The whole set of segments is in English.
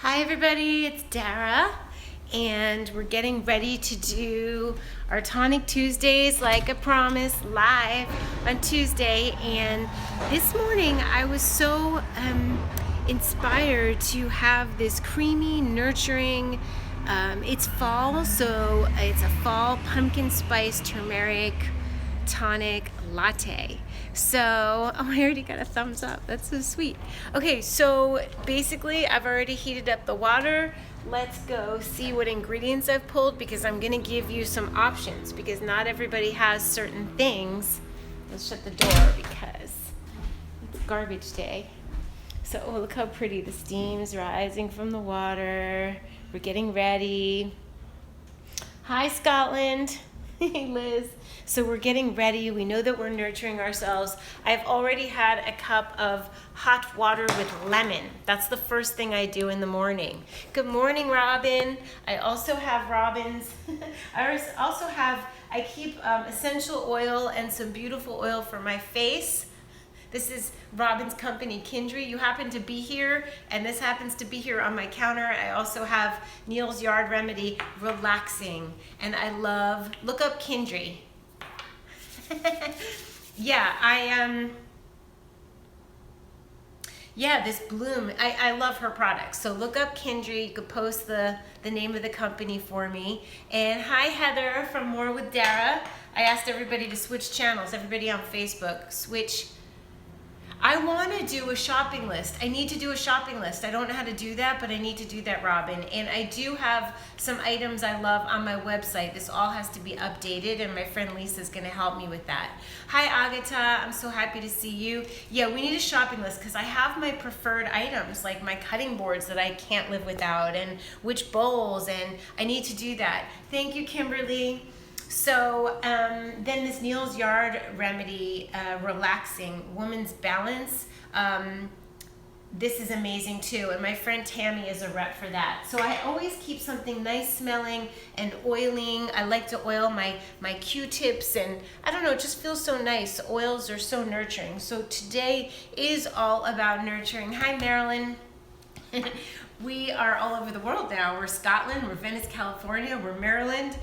Hi everybody, it's Dara, and we're getting ready to do our Tonic Tuesdays like I promised, live on Tuesday. And this morning I was so inspired to have this creamy, nurturing, it's fall, so it's a fall pumpkin spice turmeric tonic latte. So, oh, I already got a thumbs up. That's so sweet. Okay, so basically I've already heated up the water. Let's go see what ingredients I've pulled, because I'm gonna give you some options, because not everybody has certain things. Let's shut the door because it's garbage day. So, oh, look how pretty the steam's rising from the water. We're getting ready. Hi, Scotland. Hey, Liz. So we're getting ready. We know that we're nurturing ourselves. I've already had a cup of hot water with lemon. That's the first thing I do in the morning. Good morning, Robin. I also have Robin's. I keep essential oil and some beautiful oil for my face. This is Robin's company, Kindry. You happen to be here, and this happens to be here on my counter. I also have Neil's Yard Remedy, Relaxing, and I love, look up Kindry. Yeah, this bloom, I love her products. So look up Kindry. You could post the name of the company for me. And hi, Heather from More with Dara. I asked everybody to switch channels, everybody on Facebook, switch. I want to do a shopping list. I need to do a shopping list. I don't know how to do that, but I need to do that, Robin. And I do have some items I love on my website. This all has to be updated, and my friend Lisa's going to help me with that. Hi, Agata. I'm so happy to see you. Yeah, we need a shopping list, because I have my preferred items, like my cutting boards that I can't live without, and which bowls, and I need to do that. Thank you, Kimberly. So then this Neil's Yard Remedy, Relaxing, Woman's Balance, this is amazing too, and my friend Tammy is a rep for that. So I always keep something nice smelling and oiling. I like to oil my Q-tips, and I don't know, it just feels so nice. Oils are so nurturing. So today is all about nurturing. Hi, Marilyn. We are all over the world now. We're Scotland, we're Venice, California, we're Maryland.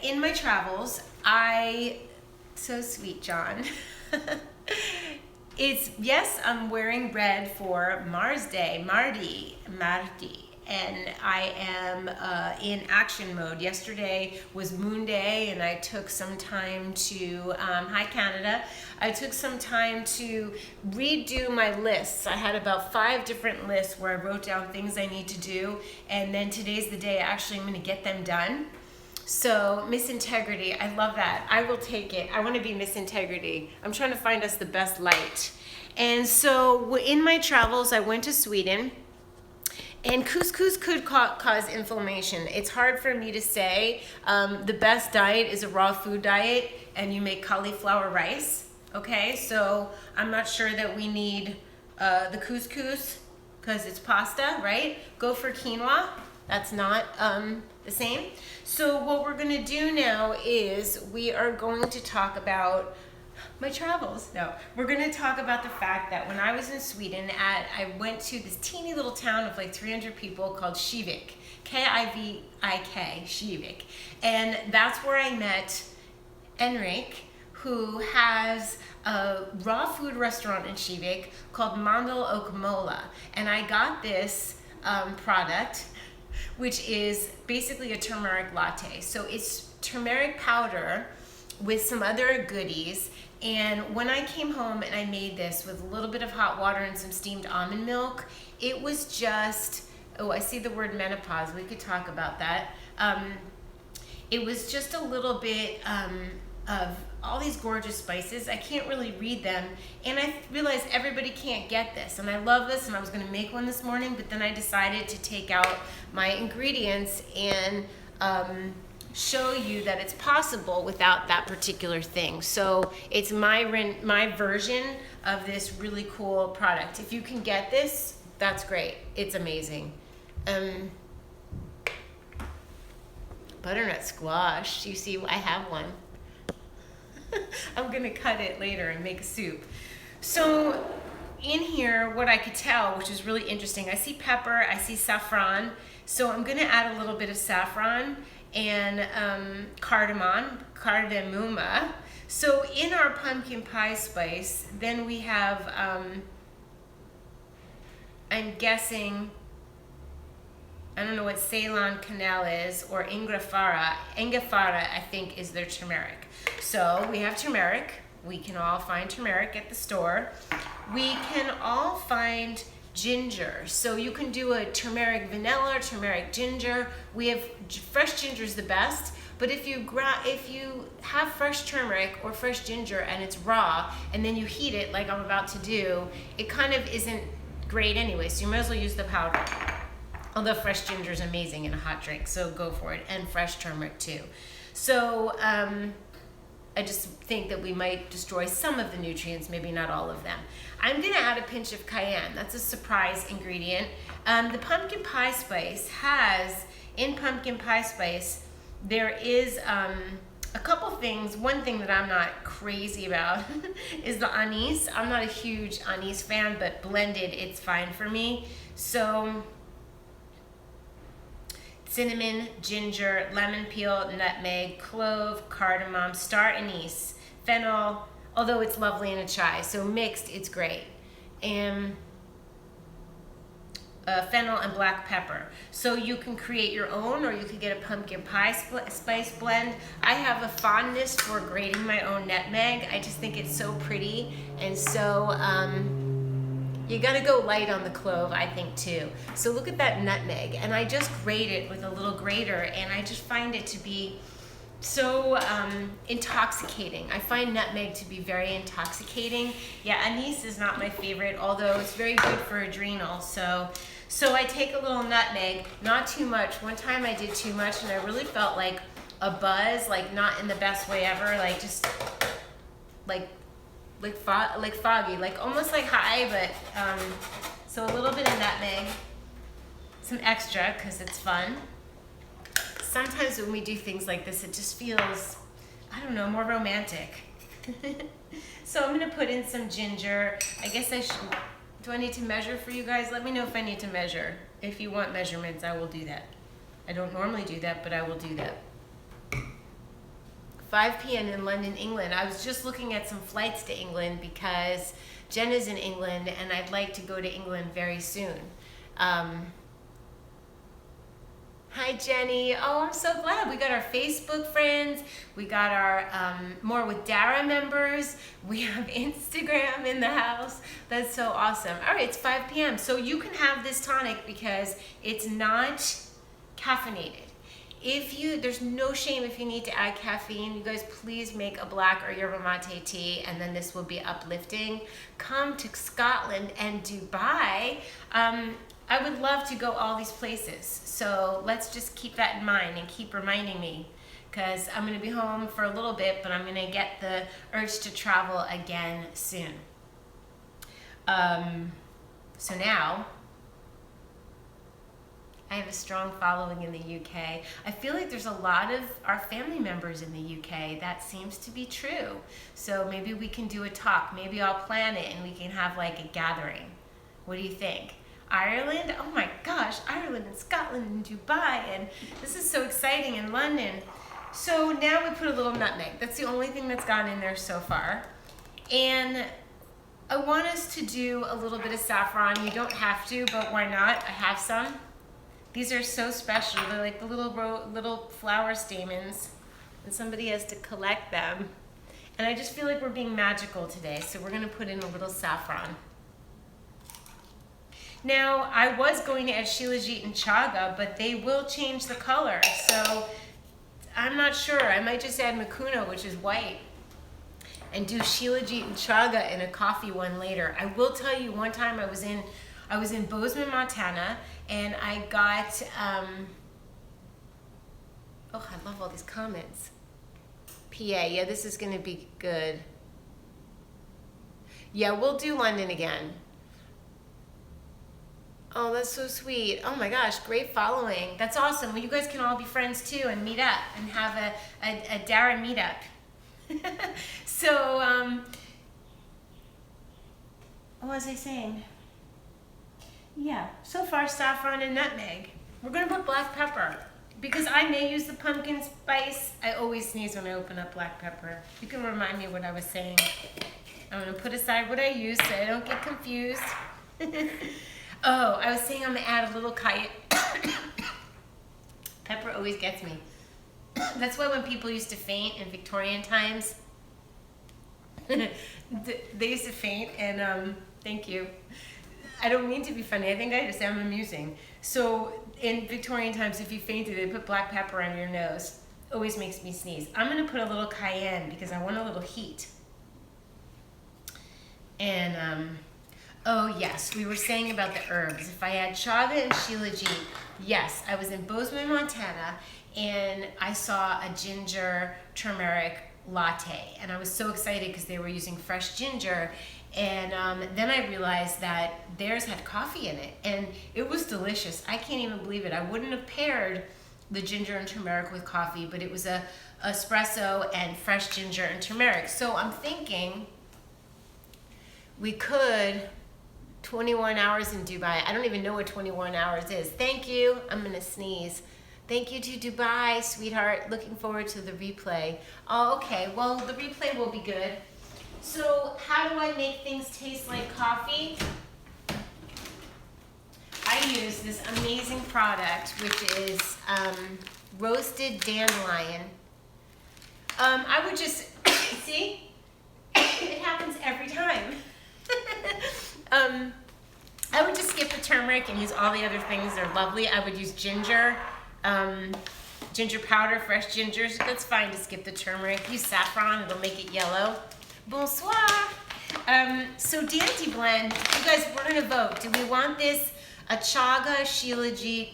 In my travels, so sweet, John. Yes, I'm wearing red for Mars Day, Mardi, and I am in action mode. Yesterday was Moon Day, and I took some time to, hi Canada, I took some time to redo my lists. I had about 5 different lists where I wrote down things I need to do, and then today's the day actually I'm gonna get them done. So Miss Integrity, I love that. I will take it. I want to be Miss Integrity. I'm trying to find us the best light. And so in my travels, I went to Sweden, and couscous could cause inflammation. It's hard for me to say. The best diet is a raw food diet, and you make cauliflower rice. Okay, so I'm not sure that we need the couscous, because it's pasta, right? Go for quinoa. That's not the same. So what we're gonna do now is we are going to talk about my travels. No, we're gonna talk about the fact that when I was in Sweden, I went to this teeny little town of like 300 people called Kivik, K-I-V-I-K, Kivik. And that's where I met Enrik, who has a raw food restaurant in Kivik called Mandel Okmola. And I got this product, which is basically a turmeric latte. So it's turmeric powder with some other goodies. And when I came home and I made this with a little bit of hot water and some steamed almond milk, it was just, oh, I see the word menopause. We could talk about that. It was just a little bit of all these gorgeous spices. I can't really read them, and I realized everybody can't get this, and I love this, and I was going to make one this morning, but then I decided to take out my ingredients and show you that it's possible without that particular thing. So it's my version of this really cool product. If you can get this, that's great. It's amazing. Butternut squash. You see, I have one. I'm gonna cut it later and make a soup. So in here, what I could tell, which is really interesting, I see pepper, I see saffron, so I'm gonna add a little bit of saffron and cardamom. So in our pumpkin pie spice, then we have, I'm guessing, I don't know what Ceylon Canal is, or Ingefara. Ingefara, I think, is their turmeric. So we have turmeric. We can all find turmeric at the store. We can all find ginger. So you can do a turmeric vanilla, turmeric ginger. We have fresh ginger is the best. But if you have fresh turmeric or fresh ginger and it's raw, and then you heat it like I'm about to do, it kind of isn't great anyway. So you might as well use the powder. Although fresh ginger is amazing in a hot drink, so go for it. And fresh turmeric too. So I just think that we might destroy some of the nutrients, maybe not all of them. I'm gonna add a pinch of cayenne. That's a surprise ingredient. The pumpkin pie spice has, in pumpkin pie spice, there is a couple things. One thing that I'm not crazy about is the anise. I'm not a huge anise fan, but blended, it's fine for me. So, cinnamon, ginger, lemon peel, nutmeg, clove, cardamom, star anise, fennel, although it's lovely in a chai, so mixed, it's great. And fennel and black pepper. So you can create your own, or you could get a pumpkin pie spice blend. I have a fondness for grating my own nutmeg. I just think it's so pretty, and so you gotta go light on the clove, I think, too. So look at that nutmeg, and I just grate it with a little grater, and I just find it to be so intoxicating. I find nutmeg to be very intoxicating. Yeah, anise is not my favorite, although it's very good for adrenal. So I take a little nutmeg, not too much. One time I did too much, and I really felt like a buzz, like not in the best way ever, like just like foggy, like almost like high, but so a little bit of nutmeg, some extra because it's fun. Sometimes when we do things like this, it just feels, I don't know, more romantic. So I'm gonna put in some ginger. I guess I should, do I need to measure for you guys? Let me know if I need to measure. If you want measurements, I will do that. I don't normally do that, but I will do that. 5 p.m. in London, England. I was just looking at some flights to England because Jenna's in England and I'd like to go to England very soon. Hi Jenny. Oh, I'm so glad. We got our Facebook friends. We got our More with Dara members. We have Instagram in the house. That's so awesome. All right, it's 5 p.m. So you can have this tonic because it's not caffeinated. There's no shame if you need to add caffeine. You guys please make a black or yerba mate tea, and then this will be uplifting. Come to Scotland and Dubai. I would love to go all these places. So let's just keep that in mind and keep reminding me, because I'm gonna be home for a little bit, but I'm gonna get the urge to travel again soon. So now, I have a strong following in the UK. I feel like there's a lot of our family members in the UK. That seems to be true. So maybe we can do a talk. Maybe I'll plan it and we can have like a gathering. What do you think? Ireland? Oh my gosh, Ireland and Scotland and Dubai, and this is so exciting, in London. So now we put a little nutmeg. That's the only thing that's gone in there so far. And I want us to do a little bit of saffron. You don't have to, but why not? I have some. These are so special. They're like the little flower stamens, and somebody has to collect them. And I just feel like we're being magical today, so we're gonna put in a little saffron. Now, I was going to add Shilajit and Chaga, but they will change the color, so I'm not sure. I might just add Mucuna, which is white, and do Shilajit and Chaga in a coffee one later. I will tell you, one time I was in Bozeman, Montana, and I got, oh, I love all these comments. PA, yeah, this is gonna be good. Yeah, we'll do London again. Oh, that's so sweet. Oh my gosh, great following. That's awesome. Well, you guys can all be friends too and meet up and have a Dara meetup. So, oh what was I saying? Yeah, so far saffron and nutmeg. We're gonna put black pepper because I may use the pumpkin spice. I always sneeze when I open up black pepper. You can remind me what I was saying. I'm gonna put aside what I use so I don't get confused. Oh, I was saying I'm gonna add a little cayenne. Pepper always gets me. That's why when people used to faint in Victorian times, they used to faint and thank you. I don't mean to be funny. I think I just am amusing. So in Victorian times, if you fainted, they put black pepper on your nose. Always makes me sneeze. I'm gonna put a little cayenne because I want a little heat. And oh yes, we were saying about the herbs. If I add chaga and shilajit, yes, I was in Bozeman, Montana, and I saw a ginger turmeric latte, and I was so excited because they were using fresh ginger. And then I realized that theirs had coffee in it, and it was delicious. I can't even believe it. I wouldn't have paired the ginger and turmeric with coffee, but it was a espresso and fresh ginger and turmeric. So I'm thinking we could 21 hours in Dubai. I don't even know what 21 hours is. Thank you. I'm gonna sneeze. Thank you to Dubai, sweetheart. Looking forward to the replay. Oh, okay. Well, the replay will be good. So how do I make things taste like coffee? I use this amazing product, which is roasted dandelion. I would just, see, it happens every time. I would just skip the turmeric and use all the other things. They're lovely. I would use ginger, ginger powder, fresh ginger. That's fine to skip the turmeric. Use saffron, it'll make it yellow. Bonsoir. So Dandy Blend, you guys, we're gonna vote. Do we want this a chaga shilajit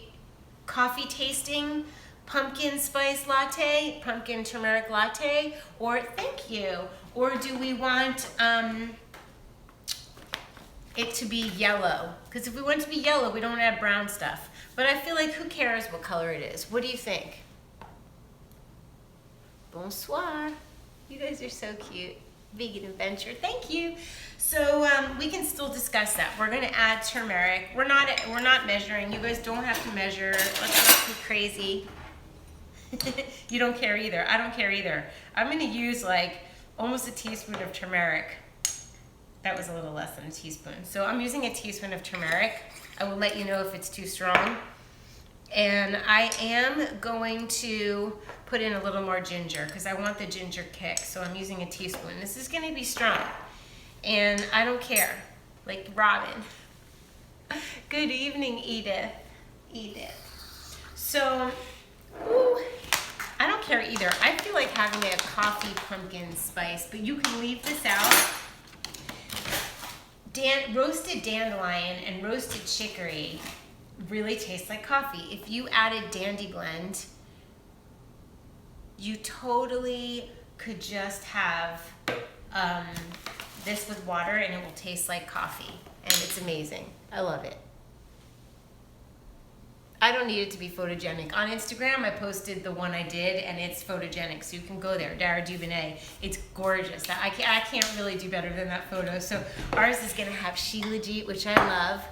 coffee tasting pumpkin spice latte, pumpkin turmeric latte, or thank you? Or do we want it to be yellow? Because if we want it to be yellow, we don't add brown stuff. But I feel like who cares what color it is? What do you think? Bonsoir. You guys are so cute. Vegan adventure, thank you. So we can still discuss that. We're gonna add turmeric. We're not measuring. You guys don't have to measure. Let's not be crazy. You don't care either. I don't care either. I'm gonna use like almost a teaspoon of turmeric. That was a little less than a teaspoon. So I'm using a teaspoon of turmeric. I will let you know if it's too strong. And I am going to put in a little more ginger because I want the ginger kick. So I'm using a teaspoon. This is gonna be strong. And I don't care, like Robin. Good evening, Edith. So, ooh, I don't care either. I feel like having a coffee pumpkin spice, but you can leave this out. Roasted dandelion and roasted chicory really tastes like coffee. If you added Dandy Blend, you totally could just have this with water and it will taste like coffee. And it's amazing. I love it. I don't need it to be photogenic. On Instagram, I posted the one I did and it's photogenic. So you can go there, Dara Dubinet. It's gorgeous. I can't really do better than that photo. So ours is gonna have shilajit, which I love.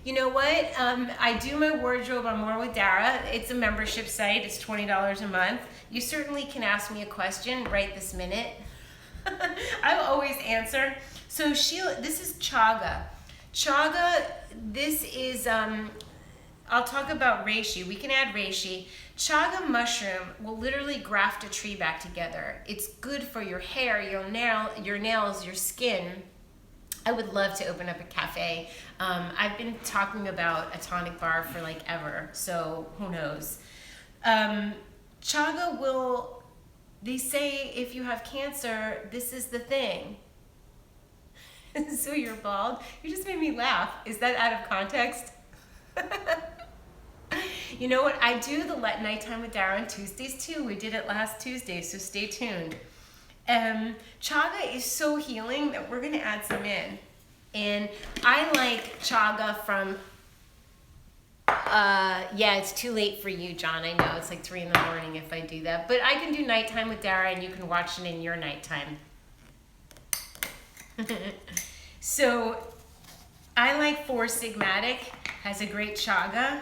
You know what? I do my wardrobe on More with Dara. It's a membership site. It's $20 a month. You certainly can ask me a question right this minute. I'll always answer. So this is chaga. Chaga, this is, I'll talk about reishi. We can add reishi. Chaga mushroom will literally graft a tree back together. It's good for your hair, your nails, your skin. I would love to open up a cafe. I've been talking about a tonic bar for like ever, so who knows. Chaga will, they say if you have cancer, this is the thing. So you're bald? You just made me laugh. Is that out of context? You know what? I do the nighttime with Dara on Tuesdays too. We did it last Tuesday, so stay tuned. Chaga is so healing that we're gonna add some in. And I like chaga from Yeah, it's too late for you, John. I know it's like 3 in the morning if I do that. But I can do nighttime with Dara and you can watch it in your nighttime. So I like 4 Sigmatic, has a great chaga.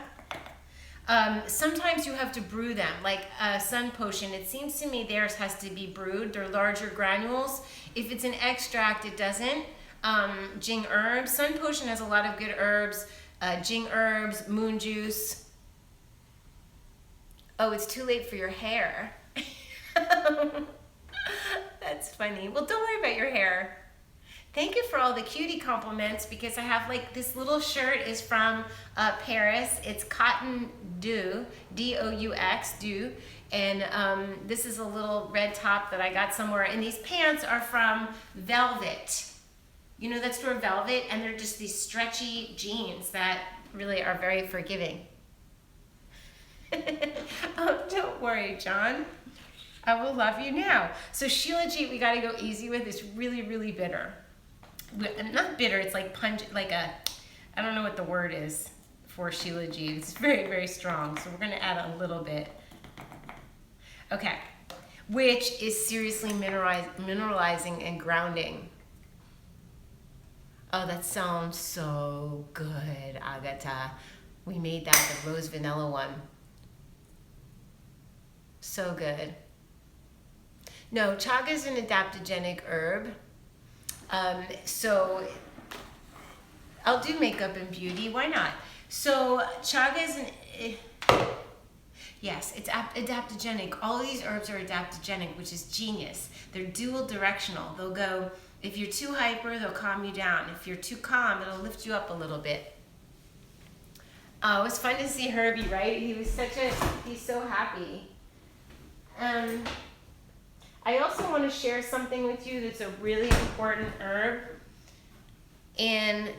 Sometimes you have to brew them, like Sun Potion. It seems to me theirs has to be brewed. They're larger granules. If it's an extract, it doesn't. Jing herbs. Sun Potion has a lot of good herbs. Jing herbs, moon juice. Oh, it's too late for your hair. That's funny. Well, don't worry about your hair. Thank you for all the cutie compliments, because I have like this little shirt is from Paris. It's cotton Deux, D-O-U-X, Deux. And this is a little red top that I got somewhere. And these pants are from Velvet. You know that store Velvet? And they're just these stretchy jeans that really are very forgiving. Oh, don't worry, John. I will love you now. So Shilajit, we gotta go easy with. It's really, really bitter. Not bitter, it's like pungent, like a, I don't know what the word is for Shilajit. It's very, very strong. So we're gonna add a little bit. Okay, which is seriously mineralizing and grounding. Oh, that sounds so good, Agata. We made that, the rose vanilla one. So good. No, chaga is an adaptogenic herb. So I'll do makeup and beauty, why not? So chaga is yes, it's adaptogenic. All these herbs are adaptogenic, which is genius. They're dual directional. They'll go, if you're too hyper, they'll calm you down. If you're too calm, it'll lift you up a little bit. It was fun to see Herbie, right? He was he's so happy. I also want to share something with you that's a really important herb. And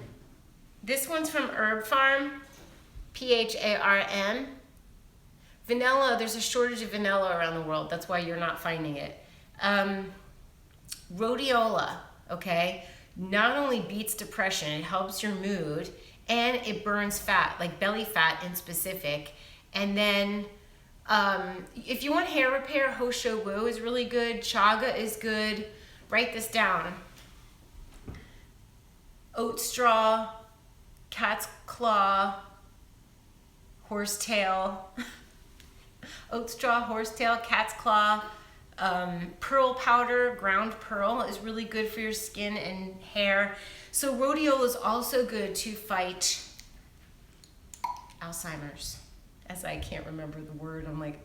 this one's from Herb Farm, P-H-A-R-M. Vanilla, there's a shortage of vanilla around the world. That's why you're not finding it. Rhodiola, okay, not only beats depression, it helps your mood, and it burns fat, like belly fat in specific. And then if you want hair repair, Ho Shou Wu is really good. Chaga is good. Write this down. Oat straw, cat's claw, horsetail. Oat straw, horsetail, cat's claw. Pearl powder, ground pearl is really good for your skin and hair. So rhodiola is also good to fight Alzheimer's. As I can't remember the word, I'm like,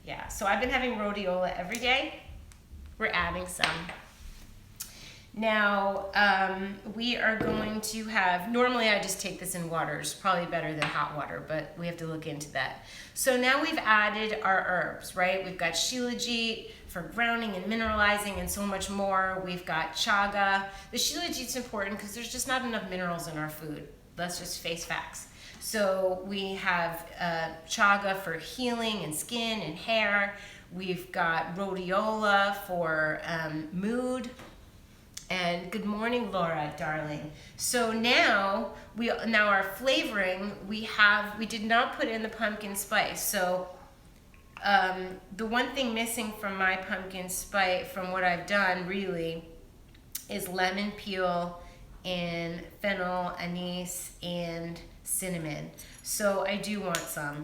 yeah. So I've been having rhodiola every day. We're adding some. Now, we are going to have, normally I just take this in water. It's probably better than hot water, but we have to look into that. So now we've added our herbs, right? We've got Shilajit for grounding and mineralizing and so much more. We've got chaga. The Shilajit's important because there's just not enough minerals in our food. Let's just face facts. So we have chaga for healing and skin and hair. We've got rhodiola for mood. And good morning, Laura, darling. So now our flavoring, we did not put in the pumpkin spice. So the one thing missing from my pumpkin spice, from what I've done really, is lemon peel and fennel, anise, and cinnamon. So I do want some.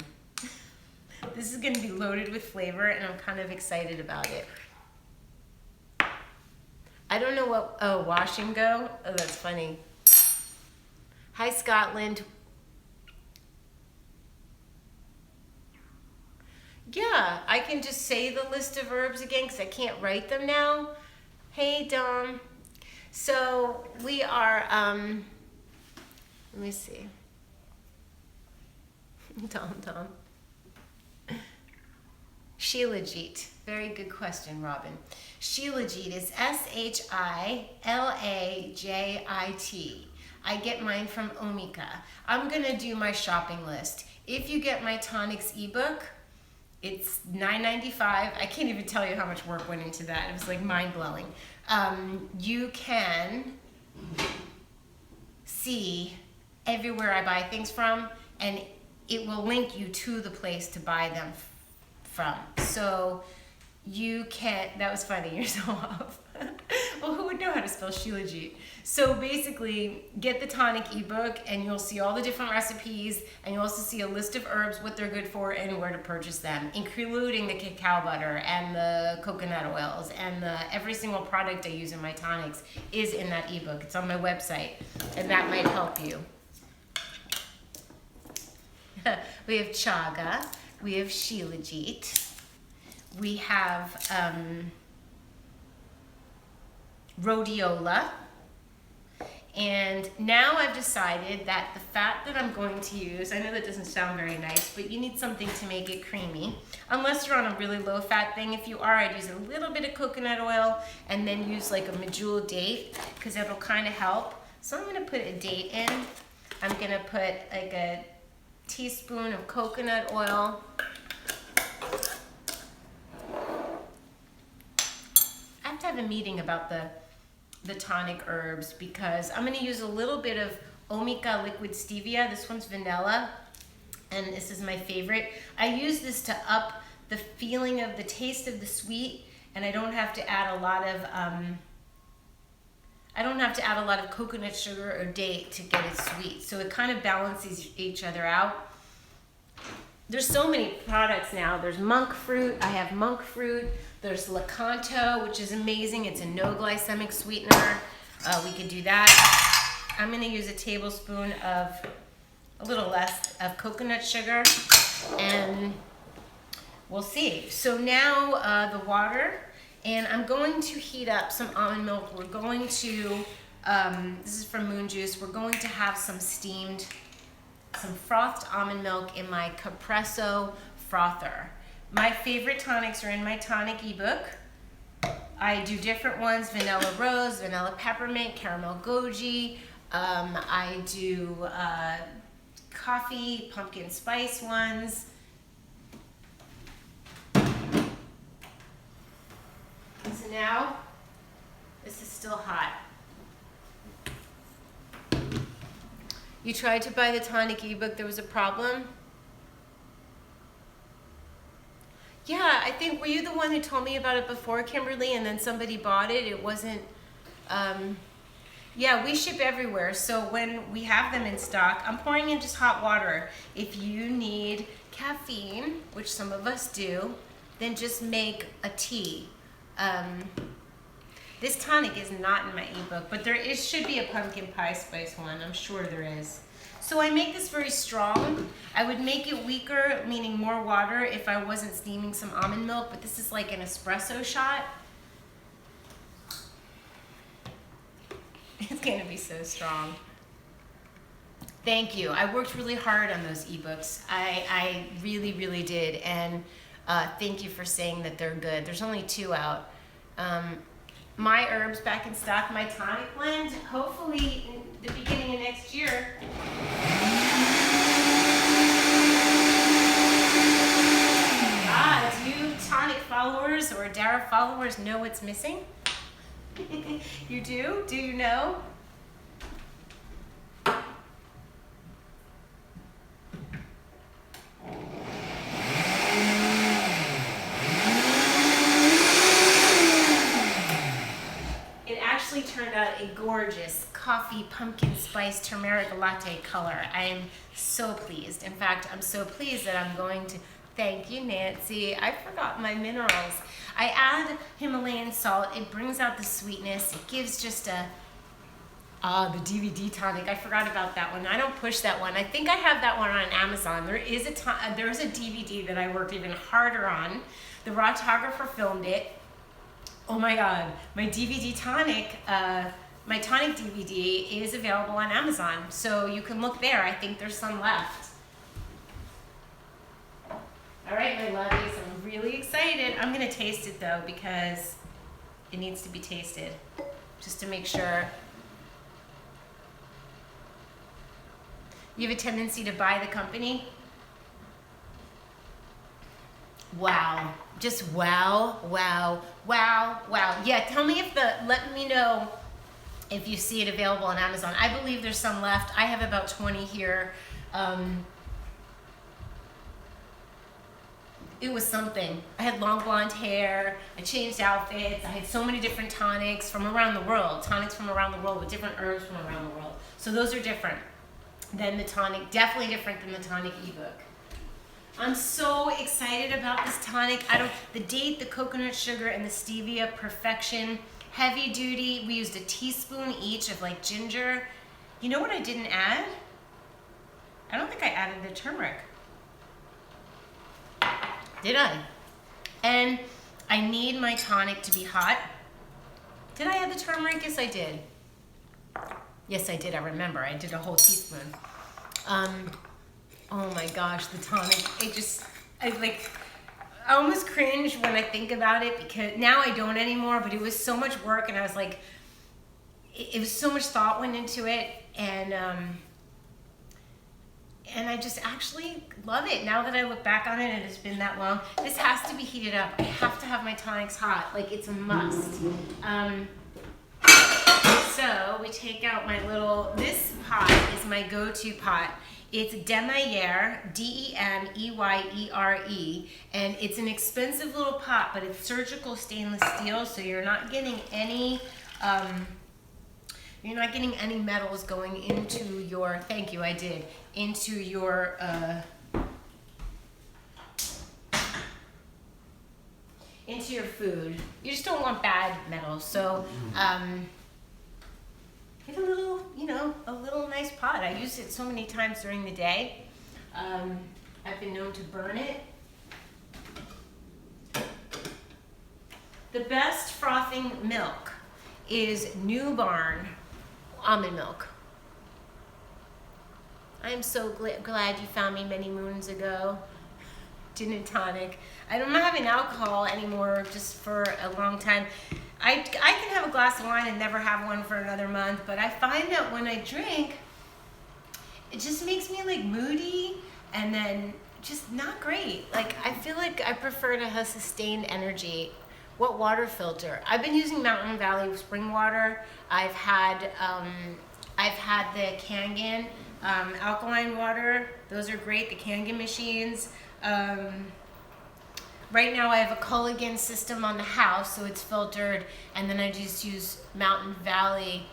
This is gonna be loaded with flavor and I'm kind of excited about it. I don't know what, oh, wash and go? Oh, that's funny. Hi, Scotland. Yeah, I can just say the list of herbs again because I can't write them now. Hey, Dom. So we are, let me see. Dom. Shilajit. Very good question, Robin. Shilajit is S-H-I-L-A-J-I-T. I get mine from Omika. I'm gonna do my shopping list. If you get my Tonics ebook, it's $9.95. I can't even tell you how much work went into that. It was like mind-blowing. You can see everywhere I buy things from, and it will link you to the place to buy them from. So you can, that was funny, you're so off. Well, who would know how to spell Shilajit? So basically, get the Tonic ebook and you'll see all the different recipes, and you'll also see a list of herbs, what they're good for, and where to purchase them, including the cacao butter and the coconut oils, and every single product I use in my tonics is in that ebook. It's on my website, and that might help you. We have chaga, we have Shilajit, we have rhodiola, and now I've decided that the fat that I'm going to use, I know that doesn't sound very nice, but you need something to make it creamy. Unless you're on a really low fat thing, if you are, I'd use a little bit of coconut oil and then use like a medjool date, because it'll kind of help. So I'm going to put a date in. I'm going to put like a teaspoon of coconut oil. I have to have a meeting about the tonic herbs, because I'm going to use a little bit of Omica liquid stevia. This one's vanilla, and this is my favorite. I use this to up the feeling of the taste of the sweet, and I don't have to add a lot of coconut sugar or date to get it sweet. So it kind of balances each other out. There's so many products now. There's monk fruit. I have monk fruit. There's Lakanto, which is amazing. It's a no glycemic sweetener. We could do that. I'm going to use a tablespoon of a little less of coconut sugar, and we'll see. So now the water, and I'm going to heat up some almond milk. We're going to, this is from Moon Juice, we're going to have some frothed almond milk in my Capresso frother. My favorite tonics are in my tonic ebook. I do different ones: vanilla rose, vanilla peppermint, caramel goji. I do coffee, pumpkin spice ones. So now, this is still hot. You tried to buy the tonic ebook, there was a problem? Yeah, I think, were you the one who told me about it before, Kimberly, and then somebody bought it? It wasn't, yeah, we ship everywhere, so when we have them in stock, I'm pouring in just hot water. If you need caffeine, which some of us do, then just make a tea. This tonic is not in my ebook, but there should be a pumpkin pie spice one. I'm sure there is. So I make this very strong. I would make it weaker, meaning more water, if I wasn't steaming some almond milk, but this is like an espresso shot. It's gonna be so strong. Thank you. I worked really hard on those ebooks. I really, really did, and thank you for saying that they're good. There's only 2 out. My herbs back in stock, my tonic blend, hopefully in the beginning of next year. Do you tonic followers or Dara followers know what's missing? You do? Do you know? Turned out a gorgeous coffee pumpkin spice turmeric latte color. I am so pleased. In fact, I'm so pleased that I'm going to, thank you, Nancy. I forgot my minerals. I add Himalayan salt. It brings out the sweetness. It gives just a, the DVD tonic. I forgot about that one. I don't push that one. I think I have that one on Amazon. There's a DVD that I worked even harder on. The Rotographer filmed it. Oh my God, my DVD tonic, my tonic DVD is available on Amazon, so you can look there. I think there's some left. All right, my lovies, I'm really excited. I'm gonna taste it though, because it needs to be tasted, just to make sure. You have a tendency to buy the company? Wow, just wow, wow, wow, wow. Yeah, tell me let me know if you see it available on Amazon. I believe there's some left. I have about 20 here. it was something. I had long blonde hair, I changed outfits, I had so many different tonics from around the world, with different herbs from around the world. So those are different than the tonic, definitely different than the tonic ebook. I'm so excited about this tonic. The date, the coconut sugar, and the stevia, perfection. Heavy duty, we used a teaspoon each of like ginger. You know what I didn't add? I don't think I added the turmeric. Did I? And I need my tonic to be hot. Did I add the turmeric? Yes, I did. Yes, I did. I remember. I did a whole teaspoon. Oh my gosh, the tonic. I almost cringe when I think about it, because now I don't anymore, but it was so much work, and I was like, it was so much thought went into it, and I just actually love it now that I look back on it, and it's been that long. This has to be heated up. I have to have my tonics hot. Like, it's a must. So we take out my this pot is my go-to pot. It's Demeyer, D-E-M-E-Y-E-R-E, and it's an expensive little pot, but it's surgical stainless steel, so you're not getting any metals going into your, thank you, I did, into your, into your food. You just don't want bad metals, so, get a little, a little nice pot. I use it so many times during the day. I've been known to burn it. The best frothing milk is New Barn almond milk. I'm so glad you found me many moons ago. Gin and tonic. I'm not having alcohol anymore just for a long time. I can have a glass of wine and never have one for another month, but I find that when I drink, it just makes me like moody and then just not great. Like, I feel like I prefer to have sustained energy. What water filter? I've been using Mountain Valley spring water. I've had the Kangen alkaline water. Those are great, the Kangen machines. Right now I have a Culligan system on the house, so it's filtered, and then I just use Mountain Valley.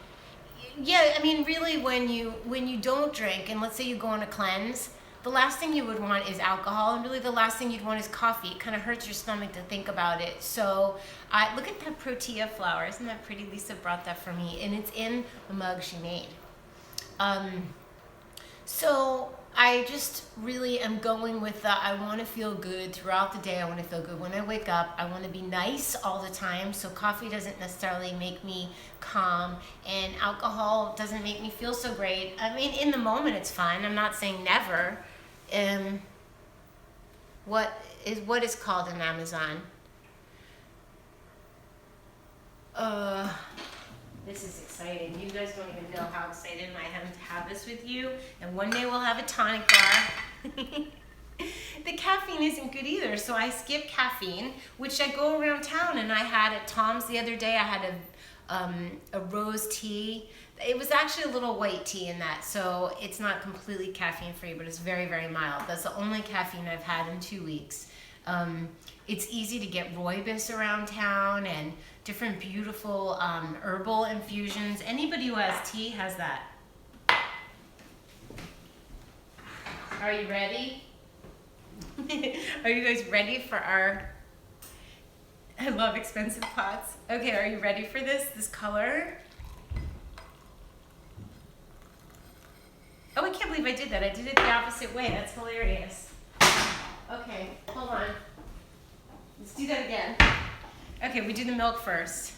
Yeah, I mean, really, when you don't drink, and let's say you go on a cleanse, the last thing you would want is alcohol, and really the last thing you'd want is coffee. It kind of hurts your stomach to think about it. So look at that Protea flower. Isn't that pretty? Lisa brought that for me, and it's in the mug she made. So I just really am going with the, I want to feel good throughout the day. I want to feel good when I wake up. I want to be nice all the time. So coffee doesn't necessarily make me calm, and alcohol doesn't make me feel so great. I mean, in the moment it's fine. I'm not saying never. What is called in Amazon? This is exciting. You guys don't even know how excited I am to have this with you. And one day we'll have a tonic bar. The caffeine isn't good either, so I skip caffeine, which I go around town, and I had at Tom's the other day, I had a rose tea. It was actually a little white tea in that, so it's not completely caffeine free, but it's very, very mild. That's the only caffeine I've had in 2 weeks. It's easy to get rooibos around town and different beautiful herbal infusions. Anybody who has tea has that. Are you ready? Are you guys ready for our, I love expensive pots. Okay, are you ready for this color? Oh, I can't believe I did that. I did it the opposite way. That's hilarious. Okay, hold on. Let's do that again. Okay, we do the milk first.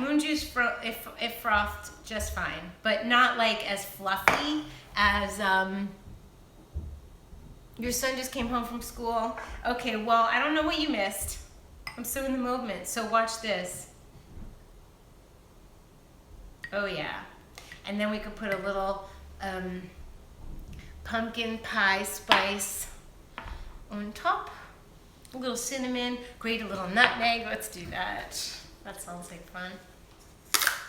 Moon juice, if frothed, just fine, but not like as fluffy as, your son just came home from school. Okay, well, I don't know what you missed. I'm so in the moment, so watch this. Oh yeah. And then we could put a little pumpkin pie spice on top. A little cinnamon, grate a little nutmeg. Let's do that. That sounds like fun.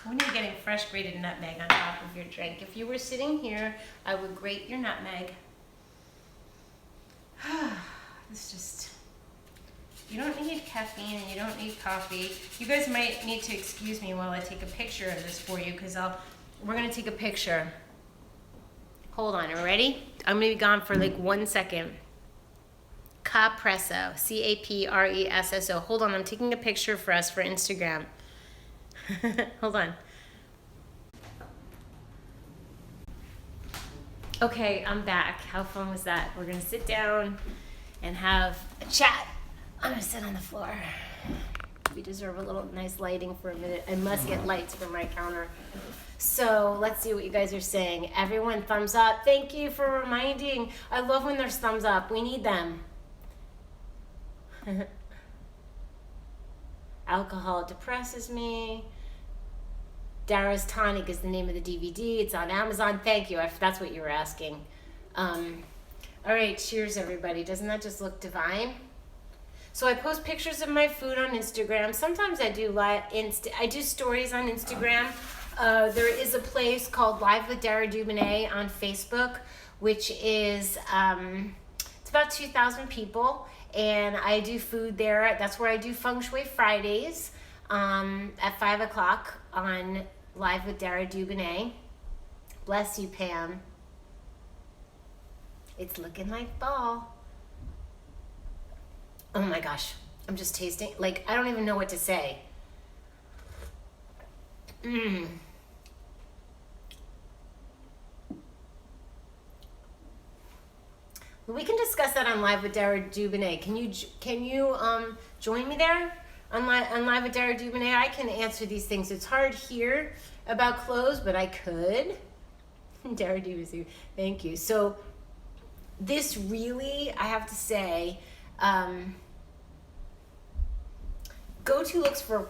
When you're getting fresh grated nutmeg on top of your drink. If you were sitting here, I would grate your nutmeg. This just You don't need caffeine and you don't need coffee. You guys might need to excuse me while I take a picture of this for you, because we're gonna take a picture. Hold on, are you ready? I'm gonna be gone for like 1 second. Capresso, C-A-P-R-E-S-S-O. Hold on, I'm taking a picture for us for Instagram. Hold on. Okay, I'm back. How fun was that? We're gonna sit down and have a chat. I'm gonna sit on the floor. We deserve a little nice lighting for a minute. I must get lights for my counter. So let's see what you guys are saying. Everyone, thumbs up. Thank you for reminding. I love when there's thumbs up. We need them. Alcohol depresses me. DARA'S Tonic is the name of the DVD. It's on Amazon. Thank you. If that's what you were asking. All right, cheers, everybody. Doesn't that just look divine? So I post pictures of my food on Instagram. Sometimes I do stories on Instagram. There is a place called Live with Dara Dubinet on Facebook, which is it's about 2,000 people, and I do food there. That's where I do Feng Shui Fridays at 5 o'clock on Live with Dara Dubinet. Bless you, Pam. It's looking like fall. Oh my gosh, I'm just tasting, like, I don't even know what to say. We can discuss that on Live with Dara Dubinet. Can you join me there on Live with Dara Dubinet? I can answer these things. It's hard here about clothes, but I could. Dara Dubinet, thank you. So this really, I have to say, go-to looks for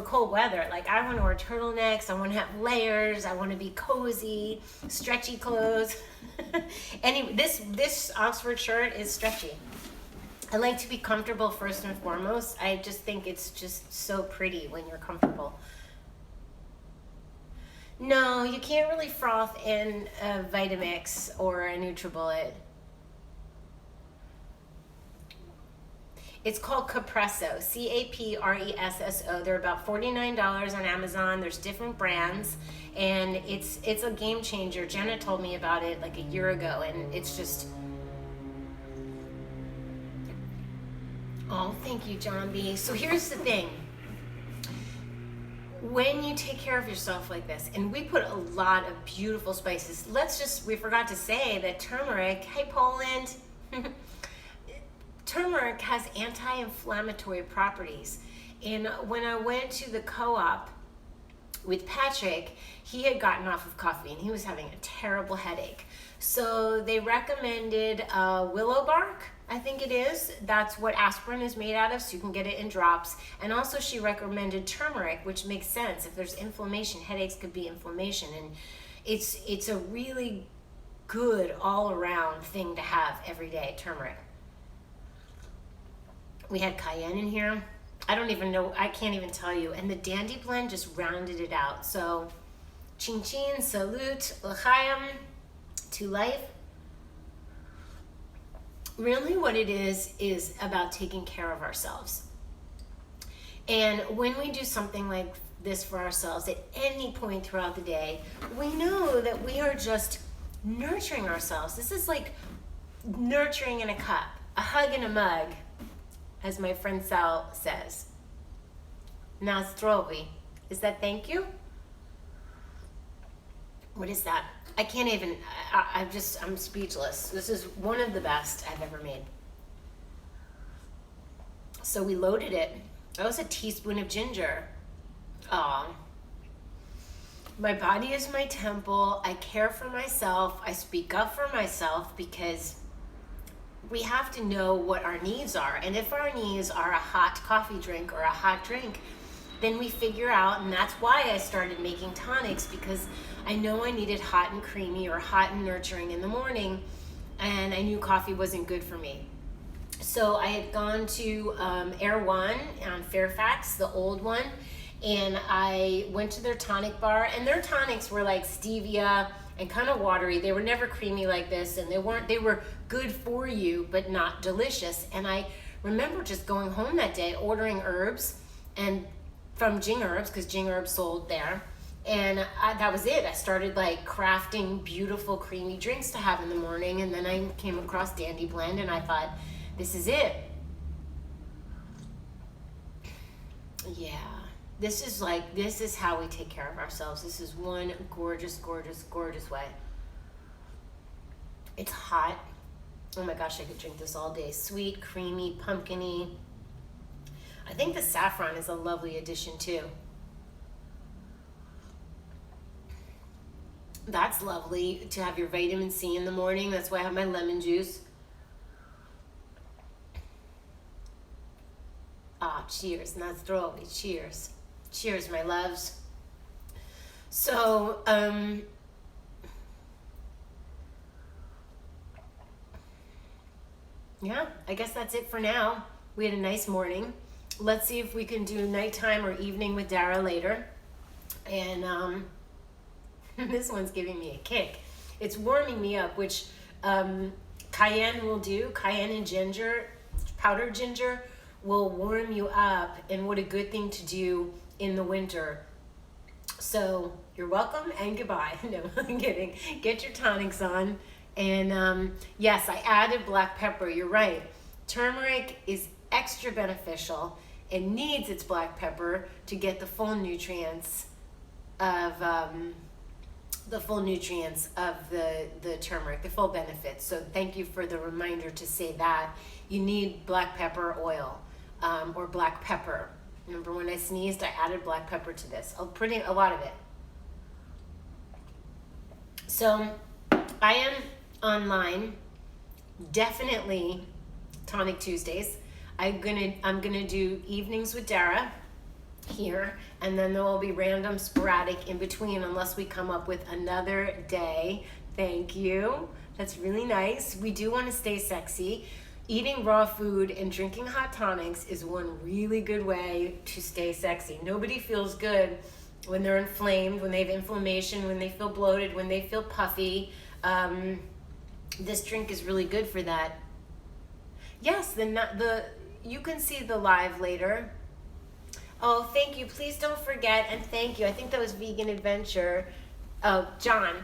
cold weather. Like, I want to wear turtlenecks, I want to have layers, I want to be cozy, stretchy clothes. Anyway, this Oxford shirt is stretchy. I like to be comfortable first and foremost. I just think it's just so pretty when you're comfortable. No, you can't really froth in a Vitamix or a NutriBullet. It's called Capresso, C-A-P-R-E-S-S-O. They're about $49 on Amazon. There's different brands, and it's a game changer. Jenna told me about it like a year ago, and it's just... Oh, thank you, John B. So here's the thing. When you take care of yourself like this, and we put a lot of beautiful spices. We forgot to say that turmeric, hey, Poland, turmeric has anti-inflammatory properties. And when I went to the co-op with Patrick, he had gotten off of coffee and he was having a terrible headache. So they recommended willow bark, I think it is. That's what aspirin is made out of, so you can get it in drops. And also she recommended turmeric, which makes sense. If there's inflammation, headaches could be inflammation. And it's a really good all-around thing to have every day, turmeric. We had cayenne in here. I don't even know, I can't even tell you. And the Dandy blend just rounded it out. So, chin chin, salute, l'chaim, to life. Really what it is about taking care of ourselves. And when we do something like this for ourselves at any point throughout the day, we know that we are just nurturing ourselves. This is like nurturing in a cup, a hug in a mug, as my friend Sal says. Nastrovi. Is that thank you? What is that? I can't even, I'm speechless. This is one of the best I've ever made. So we loaded it. That was a teaspoon of ginger. Aw. My body is my temple. I care for myself. I speak up for myself because we have to know what our needs are. And if our needs are a hot coffee drink or a hot drink, then we figure out, and that's why I started making tonics, because I know I needed hot and creamy or hot and nurturing in the morning, and I knew coffee wasn't good for me. So I had gone to Air One on Fairfax, the old one, and I went to their tonic bar, and their tonics were like stevia and kind of watery. They were never creamy like this, and they were good for you, but not delicious. And I remember just going home that day, ordering herbs and from Jing Herbs, because Jing Herbs sold there. And that was it. I started like crafting beautiful creamy drinks to have in the morning, and then I came across Dandy Blend and I thought, this is it. Yeah, this is how we take care of ourselves. This is one gorgeous, gorgeous, gorgeous way. It's hot. Oh my gosh, I could drink this all day. Sweet, creamy, pumpkin-y. I think the saffron is a lovely addition too. That's lovely to have your vitamin C in the morning. That's why I have my lemon juice. Ah, cheers. Not zdrowie. Cheers. Cheers, my loves. So, yeah, I guess that's it for now. We had a nice morning. Let's see if we can do nighttime or evening with Dara later. And this one's giving me a kick. It's warming me up, which cayenne will do. Cayenne and ginger, powdered ginger, will warm you up. And what a good thing to do in the winter. So you're welcome and goodbye. No, I'm kidding. Get your tonics on. And yes, I added black pepper. You're right. Turmeric is extra beneficial. It needs its black pepper to get the full nutrients of the turmeric, the full benefits. So thank you for the reminder to say that. You need black pepper oil or black pepper. Remember when I sneezed, I added black pepper to this. I'll put in a lot of it. So I am online, definitely Tonic Tuesdays. I'm gonna do evenings with Dara here, and then there will be random sporadic in between unless we come up with another day. Thank you. That's really nice. We do want to stay sexy. Eating raw food and drinking hot tonics is one really good way to stay sexy. Nobody feels good when they're inflamed, when they have inflammation, when they feel bloated, when they feel puffy. This drink is really good for that. Yes, you can see the live later. Oh, thank you. Please don't forget, and thank you. I think that was Vegan Adventure. Oh, John,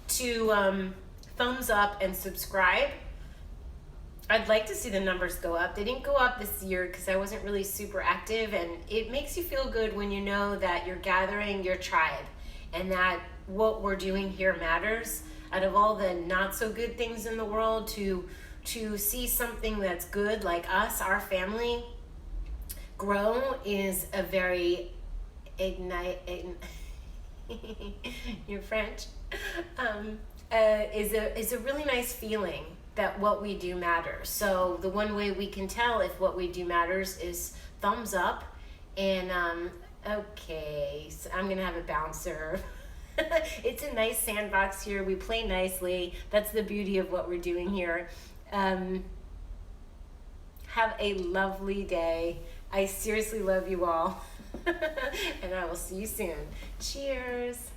to thumbs up and subscribe. I'd like to see the numbers go up. They didn't go up this year because I wasn't really super active, and it makes you feel good when you know that you're gathering your tribe and that what we're doing here matters. Out of all the not so good things in the world, to see something that's good like us, our family, grow is a very you're French, is a really nice feeling that what we do matters. So the one way we can tell if what we do matters is thumbs up. And okay, so I'm gonna have a bouncer. It's a nice sandbox here. We play nicely. That's the beauty of what we're doing here. Have a lovely day. I seriously love you all. And I will see you soon. Cheers.